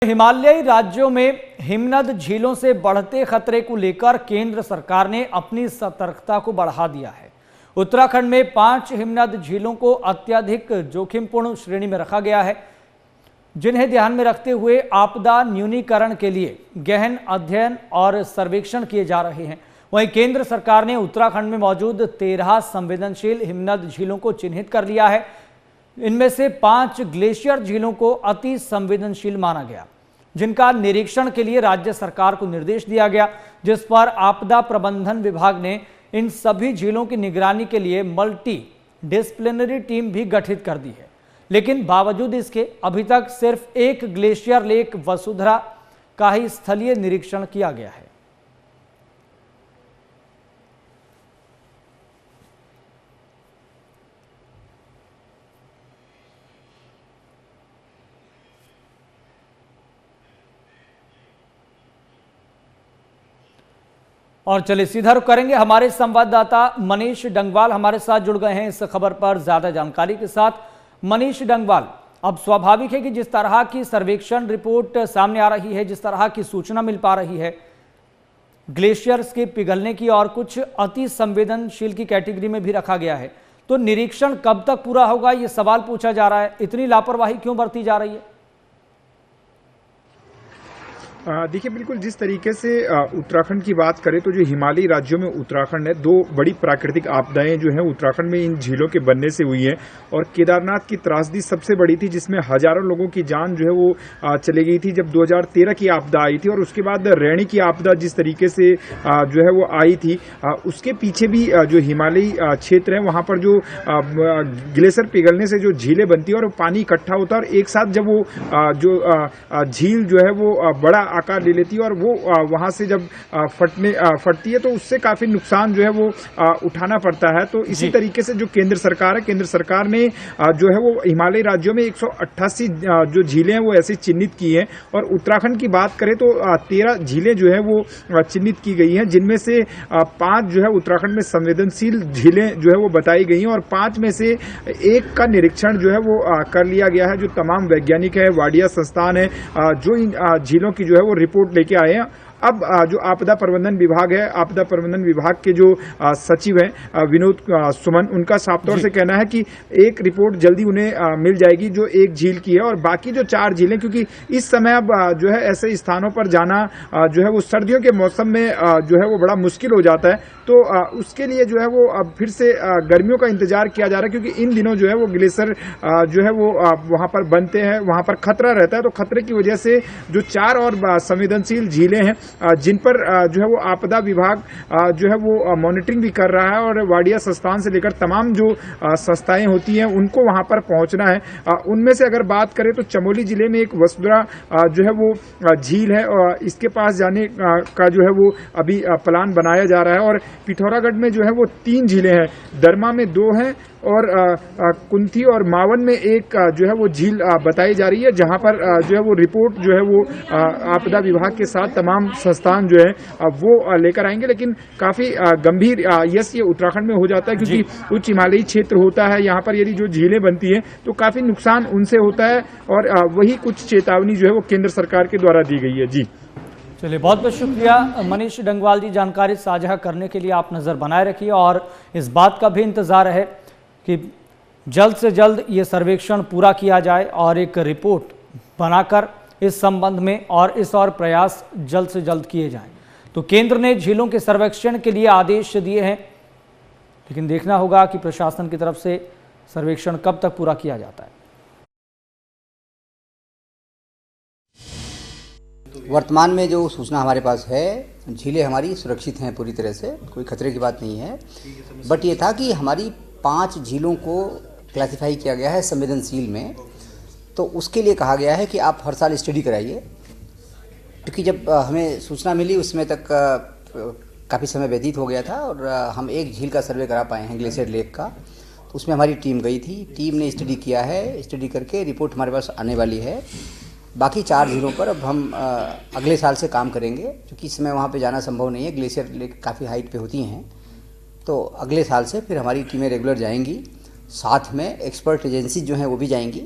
हिमालयी राज्यों में हिमनद झीलों से बढ़ते खतरे को लेकर केंद्र सरकार ने अपनी सतर्कता को बढ़ा दिया है। उत्तराखंड में 5 हिमनद झीलों को अत्यधिक जोखिमपूर्ण श्रेणी में रखा गया है, जिन्हें ध्यान में रखते हुए आपदा न्यूनीकरण के लिए गहन अध्ययन और सर्वेक्षण किए जा रहे हैं। वहीं केंद्र सरकार ने उत्तराखंड में मौजूद 13 संवेदनशील हिमनद झीलों को चिन्हित कर लिया है। इनमें से 5 ग्लेशियर झीलों को अति संवेदनशील माना गया, जिनका निरीक्षण के लिए राज्य सरकार को निर्देश दिया गया, जिस पर आपदा प्रबंधन विभाग ने इन सभी झीलों की निगरानी के लिए मल्टी डिसिप्लिनरी टीम भी गठित कर दी है। लेकिन बावजूद इसके अभी तक सिर्फ एक ग्लेशियर लेक वसुंधरा का ही स्थलीय निरीक्षण किया गया है। और चलिए सीधा रुख करेंगे, हमारे संवाददाता मनीष डंगवाल हमारे साथ जुड़ गए हैं इस खबर पर ज्यादा जानकारी के साथ। मनीष डंगवाल, अब स्वाभाविक है कि जिस तरह की सर्वेक्षण रिपोर्ट सामने आ रही है, जिस तरह की सूचना मिल पा रही है ग्लेशियर्स के पिघलने की और कुछ अति संवेदनशील की कैटेगरी में भी रखा गया है, तो निरीक्षण कब तक पूरा होगा, ये सवाल पूछा जा रहा है। इतनी लापरवाही क्यों बरती जा रही है? देखिए, बिल्कुल जिस तरीके से उत्तराखंड की बात करें तो जो हिमालयी राज्यों में उत्तराखंड है, 2 बड़ी प्राकृतिक आपदाएं जो हैं उत्तराखंड में इन झीलों के बनने से हुई हैं। और केदारनाथ की त्रासदी सबसे बड़ी थी, जिसमें हजारों लोगों की जान जो है वो चली गई थी जब 2013 की आपदा आई थी। और उसके बाद रैणी की आपदा जिस तरीके से जो है वो आई थी, उसके पीछे भी जो हिमालयी क्षेत्र है वहाँ पर जो ग्लेशियर पिघलने से जो झीलें बनती है और पानी इकट्ठा होता है और एक साथ जब वो जो झील जो है वो बड़ा आकार ले लेती है और वो वहां से जब फटती है तो उससे काफी नुकसान जो है वो उठाना पड़ता है। तो इसी तरीके से जो केंद्र सरकार है, केंद्र सरकार ने जो है वो हिमालयी राज्यों में 188 जो झीलें हैं वो ऐसे चिन्हित की हैं। और उत्तराखंड की बात करें तो 13 झीलें जो है वो चिन्हित की गई हैं, जिनमें से 5 जो है उत्तराखंड में संवेदनशील झीलें जो है वो बताई गई हैं और 5 में से 1 का निरीक्षण जो है वो कर लिया गया है। जो तमाम वैज्ञानिक है, वाडिया संस्थान है, जो इन झीलों की जो है वो रिपोर्ट लेके आए हैं। अब जो आपदा प्रबंधन विभाग है, आपदा प्रबंधन विभाग के जो सचिव हैं विनोद सुमन, उनका साफ तौर से कहना है कि एक रिपोर्ट जल्दी उन्हें मिल जाएगी जो एक झील की है। और बाकी जो 4 झीलें, क्योंकि इस समय अब जो है ऐसे स्थानों पर जाना जो है वो सर्दियों के मौसम में जो है वो बड़ा मुश्किल हो जाता है, तो उसके लिए जो है वो अब फिर से गर्मियों का इंतजार किया जा रहा है, क्योंकि इन दिनों जो है वो ग्लेशियर जो है वो वहाँ पर बनते हैं, वहाँ पर खतरा रहता है। तो खतरे की वजह से जो 4 और संवेदनशील झीलें हैं जिन पर जो है वो आपदा विभाग जो है वो मॉनिटरिंग भी कर रहा है और वाडिया संस्थान से लेकर तमाम जो संस्थाएं होती हैं उनको वहां पर पहुंचना है। उनमें से अगर बात करें तो चमोली जिले में एक वसुंधरा जो है वो झील है और इसके पास जाने का जो है वो अभी प्लान बनाया जा रहा है। और पिथौरागढ़ में जो है वो 3 झीलें हैं, दरमा में 2 हैं और कुंथी और मावन में एक जो है वो झील बताई जा रही है, जहां पर जो है वो रिपोर्ट जो है वो आपदा विभाग के साथ तमाम संस्थान जो है वो लेकर आएंगे। लेकिन काफी गंभीर ये उत्तराखंड में हो जाता है, क्योंकि उच्च हिमालयी क्षेत्र होता है, यहाँ पर यदि जो झीलें बनती हैं तो काफी नुकसान उनसे होता है। और वही कुछ चेतावनी जो है वो केंद्र सरकार के द्वारा दी गई है। जी चलिए, बहुत बहुत शुक्रिया मनीष डंगवाल जी, जानकारी साझा करने के लिए। आप नज़र बनाए रखिए और इस बात का भी इंतज़ार है कि जल्द से जल्द ये सर्वेक्षण पूरा किया जाए और एक रिपोर्ट बनाकर इस संबंध में और प्रयास जल्द से जल्द किए जाएं। तो केंद्र ने झीलों के सर्वेक्षण के लिए आदेश दिए हैं, लेकिन देखना होगा कि प्रशासन की तरफ से सर्वेक्षण कब तक पूरा किया जाता है। वर्तमान में जो सूचना हमारे पास है, झीलें हमारी सुरक्षित हैं पूरी तरह से, कोई खतरे की बात नहीं है। बट ये था कि हमारी 5 झीलों को क्लासिफाई किया गया है संवेदनशील में, तो उसके लिए कहा गया है कि आप हर साल स्टडी कराइए, क्योंकि जब हमें सूचना मिली उसमें तक काफ़ी समय व्यतीत हो गया था और हम एक झील का सर्वे करा पाए हैं, ग्लेशियर लेक का। तो उसमें हमारी टीम गई थी, टीम ने स्टडी किया है, स्टडी करके रिपोर्ट हमारे पास आने वाली है। बाकी 4 झीलों पर अब हम अगले साल से काम करेंगे, क्योंकि इस समय वहाँ पे जाना संभव नहीं है, ग्लेशियर लेक काफ़ी हाइट पे होती हैं। तो अगले साल से फिर हमारी टीमें रेगुलर जाएंगी, साथ में एक्सपर्ट एजेंसी जो हैं वो भी जाएंगी।